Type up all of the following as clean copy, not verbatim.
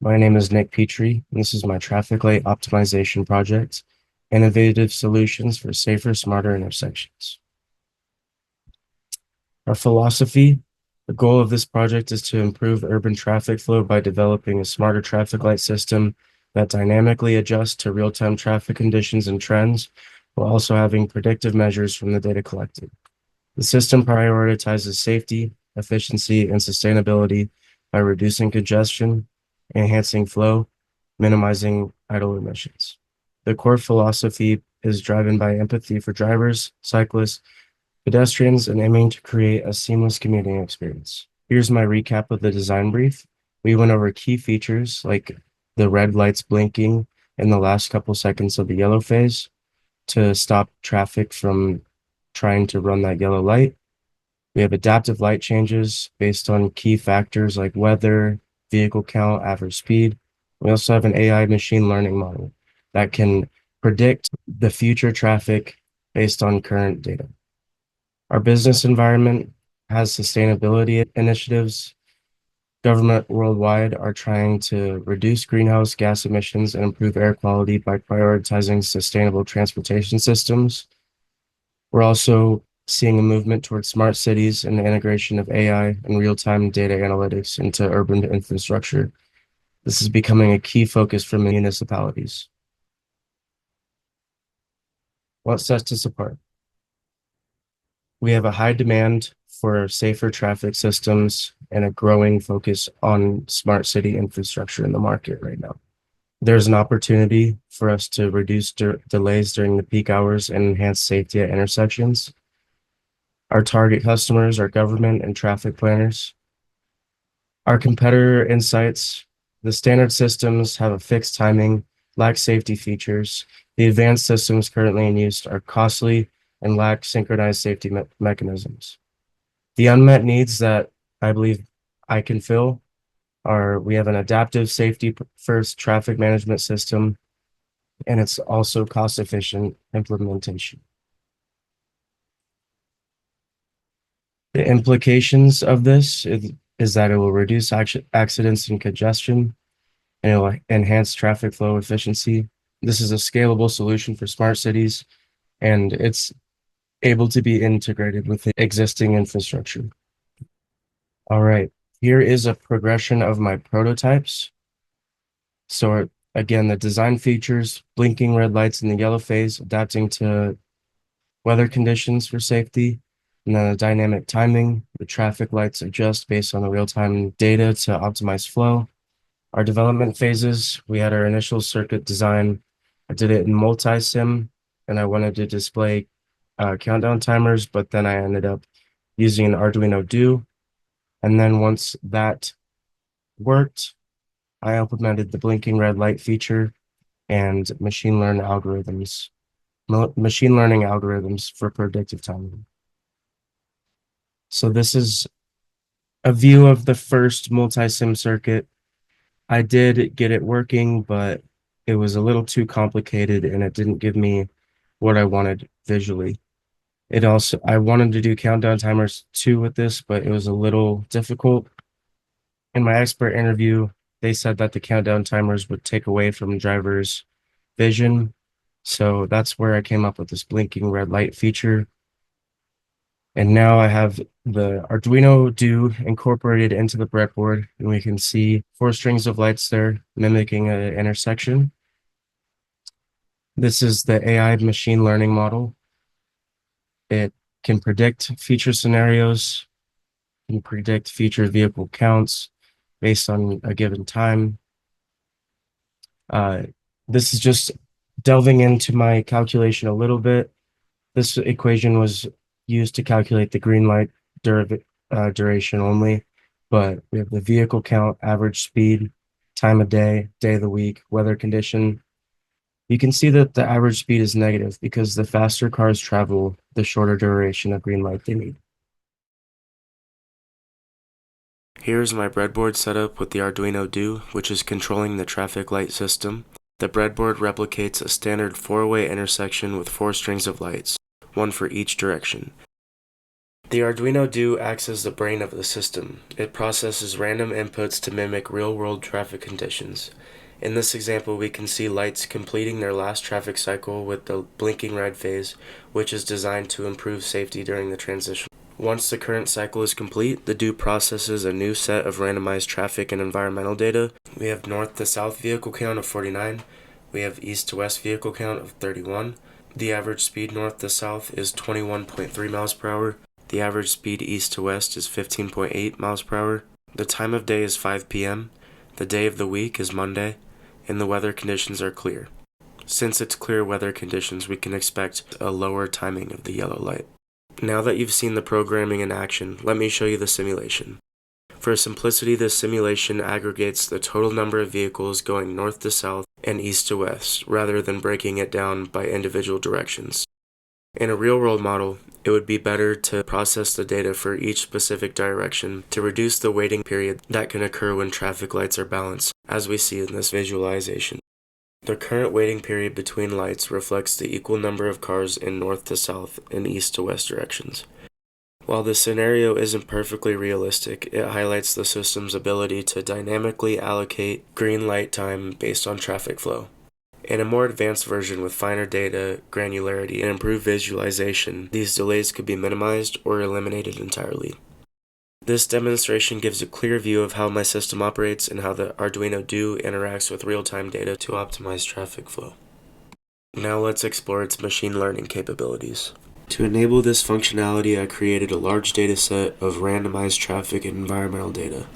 My name is Nick Petrie, and this is my traffic light optimization project, Innovative Solutions for Safer, Smarter Intersections. Our philosophy, the goal of this project is to improve urban traffic flow by developing a smarter traffic light system that dynamically adjusts to real-time traffic conditions and trends, while also having predictive measures from the data collected. The system prioritizes safety, efficiency, and sustainability by reducing congestion, enhancing flow, minimizing idle emissions. The core philosophy is driven by empathy for drivers, cyclists, pedestrians, and aiming to create a seamless commuting experience. Here's my recap of the design brief. We went over key features like the red lights blinking in the last couple seconds of the yellow phase to stop traffic from trying to run that yellow light. We have adaptive light changes based on key factors like weather, vehicle count, average speed. We also have an AI machine learning model that can predict the future traffic based on current data. Our business environment has sustainability initiatives. Government worldwide are trying to reduce greenhouse gas emissions and improve air quality by prioritizing sustainable transportation systems. We're also seeing a movement towards smart cities and the integration of AI and real-time data analytics into urban infrastructure. This is becoming a key focus for municipalities. What sets us apart? We have a high demand for safer traffic systems and a growing focus on smart city infrastructure in the market right now. There's an opportunity for us to reduce delays during the peak hours and enhance safety at intersections. Our target customers are government and traffic planners. Our competitor insights, the standard systems have a fixed timing, lack safety features. The advanced systems currently in use are costly and lack synchronized safety mechanisms. The unmet needs that I believe I can fill are we have an adaptive safety first traffic management system, and it's also cost efficient implementation. The implications of this is that it will reduce accidents and congestion, and it will enhance traffic flow efficiency. This is a scalable solution for smart cities, and it's able to be integrated with the existing infrastructure. All right, here is a progression of my prototypes. So again, the design features, blinking red lights in the yellow phase, adapting to weather conditions for safety, and then the dynamic timing. The traffic lights adjust based on the real-time data to optimize flow. Our development phases, we had our initial circuit design. I did it in multi-sim, and I wanted to display countdown timers, but then I ended up using an Arduino Do. And then once that worked, I implemented the blinking red light feature and machine learning algorithms for predictive timing. So this is a view of the first multi-sim circuit. I did get it working, but it was a little too complicated and it didn't give me what I wanted visually. I wanted to do countdown timers too with this, but it was a little difficult. In my expert interview, they said that the countdown timers would take away from drivers' vision. So that's where I came up with this blinking red light feature. And now I have the Arduino Do incorporated into the breadboard, and we can see 4 strings of lights there mimicking an intersection. This is the AI machine learning model. It can predict future scenarios, can predict future vehicle counts based on a given time. This is just delving into my calculation a little bit. This equation was used to calculate the green light duration only, but we have the vehicle count, average speed, time of day, day of the week, weather condition. You can see that the average speed is negative because the faster cars travel, the shorter duration of green light they need. Here's my breadboard setup with the Arduino Do, which is controlling the traffic light system. The breadboard replicates a standard 4-way intersection with 4 strings of lights, one for each direction. The Arduino Do acts as the brain of the system. It processes random inputs to mimic real-world traffic conditions. In this example, we can see lights completing their last traffic cycle with the blinking red phase, which is designed to improve safety during the transition. Once the current cycle is complete, the Do processes a new set of randomized traffic and environmental data. We have north to south vehicle count of 49. We have east to west vehicle count of 31. The average speed north to south is 21.3 miles per hour. The average speed east to west is 15.8 miles per hour. The time of day is 5 p.m. The day of the week is Monday, and the weather conditions are clear. Since it's clear weather conditions, we can expect a lower timing of the yellow light. Now that you've seen the programming in action, let me show you the simulation. For simplicity, this simulation aggregates the total number of vehicles going north to south and east to west, rather than breaking it down by individual directions. In a real-world model, it would be better to process the data for each specific direction to reduce the waiting period that can occur when traffic lights are balanced, as we see in this visualization. The current waiting period between lights reflects the equal number of cars in north to south and east to west directions. While this scenario isn't perfectly realistic, it highlights the system's ability to dynamically allocate green light time based on traffic flow. In a more advanced version with finer data, granularity, and improved visualization, these delays could be minimized or eliminated entirely. This demonstration gives a clear view of how my system operates and how the Arduino Do interacts with real-time data to optimize traffic flow. Now let's explore its machine learning capabilities. To enable this functionality, I created a large dataset of randomized traffic and environmental data.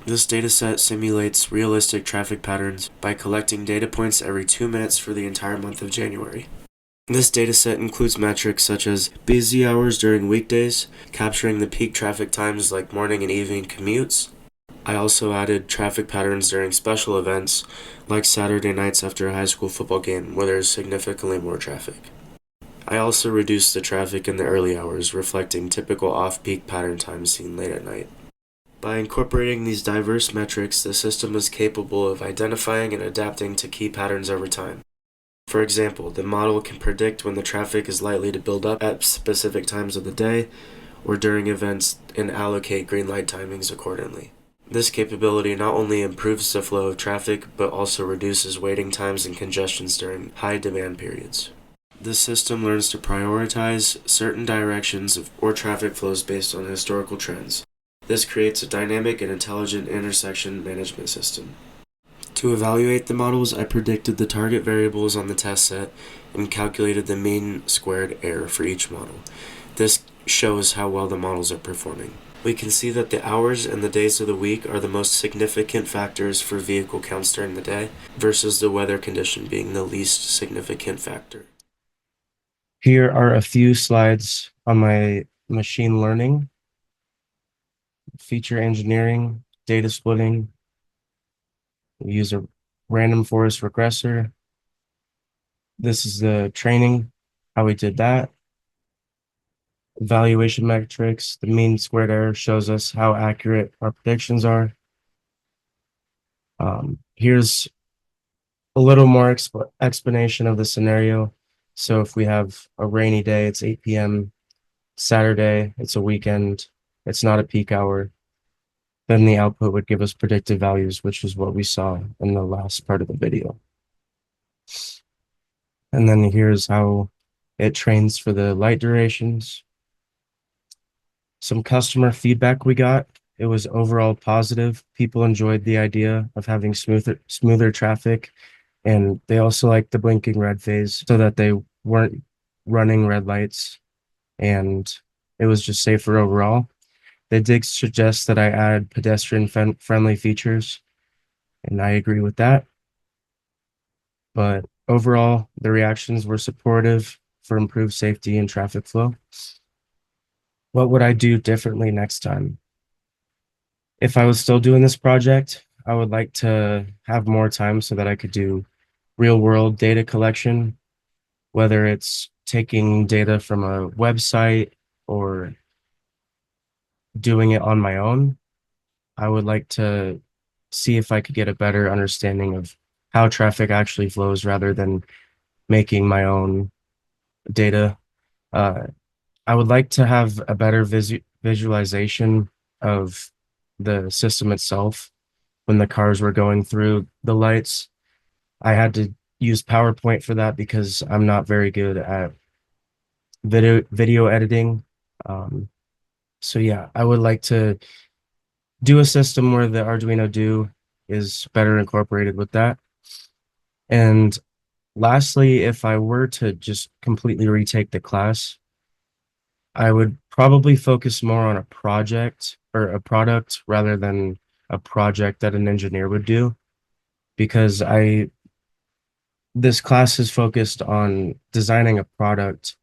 This dataset simulates realistic traffic patterns by collecting data points every 2 minutes for the entire month of January. This dataset includes metrics such as busy hours during weekdays, capturing the peak traffic times like morning and evening commutes. I also added traffic patterns during special events like Saturday nights after a high school football game where there is significantly more traffic. I also reduced the traffic in the early hours, reflecting typical off-peak pattern times seen late at night. By incorporating these diverse metrics, the system is capable of identifying and adapting to key patterns over time. For example, the model can predict when the traffic is likely to build up at specific times of the day or during events and allocate green light timings accordingly. This capability not only improves the flow of traffic, but also reduces waiting times and congestions during high demand periods. This system learns to prioritize certain directions or traffic flows based on historical trends. This creates a dynamic and intelligent intersection management system. To evaluate the models, I predicted the target variables on the test set and calculated the mean squared error for each model. This shows how well the models are performing. We can see that the hours and the days of the week are the most significant factors for vehicle counts during the day, versus the weather condition being the least significant factor. Here are a few slides on my machine learning, feature engineering, data splitting. We use a random forest regressor. This is the training, how we did that. Evaluation metrics, the mean squared error shows us how accurate our predictions are. Here's a little more explanation of the scenario. So if we have a rainy day, it's 8 p.m. Saturday, it's a weekend, it's not a peak hour, then the output would give us predicted values, which is what we saw in the last part of the video. And then here's how it trains for the light durations. Some customer feedback we got, it was overall positive. People enjoyed the idea of having smoother traffic, and they also liked the blinking red phase so that they weren't running red lights, and it was just safer overall. They did suggest that I add pedestrian friendly features, and I agree with that. But overall, the reactions were supportive for improved safety and traffic flow. What would I do differently next time? If I was still doing this project, I would like to have more time so that I could do real world data collection, whether it's taking data from a website or doing it on my own. I would like to see if I could get a better understanding of how traffic actually flows rather than making my own data. I would like to have a better visualization of the system itself when the cars were going through the lights. I had to use PowerPoint for that because I'm not very good at video editing. Um, so yeah, I would like to do a system where the Arduino Do is better incorporated with that. And lastly, if I were to just completely retake the class, I would probably focus more on a project or a product rather than a project that an engineer would do because I this class is focused on designing a product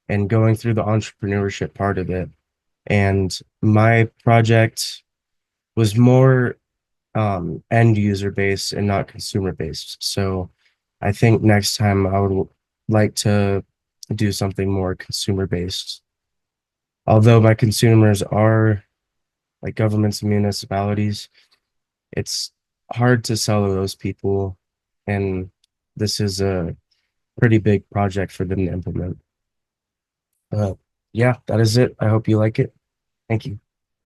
and going through the entrepreneurship part of it. And my project was more end user based and not consumer based. So I think next time I would like to do something more consumer based. Although my consumers are like governments and municipalities, it's hard to sell to those people. And this is a pretty big project for them to implement. Uh, yeah, that is it. I hope you like it. Thank you.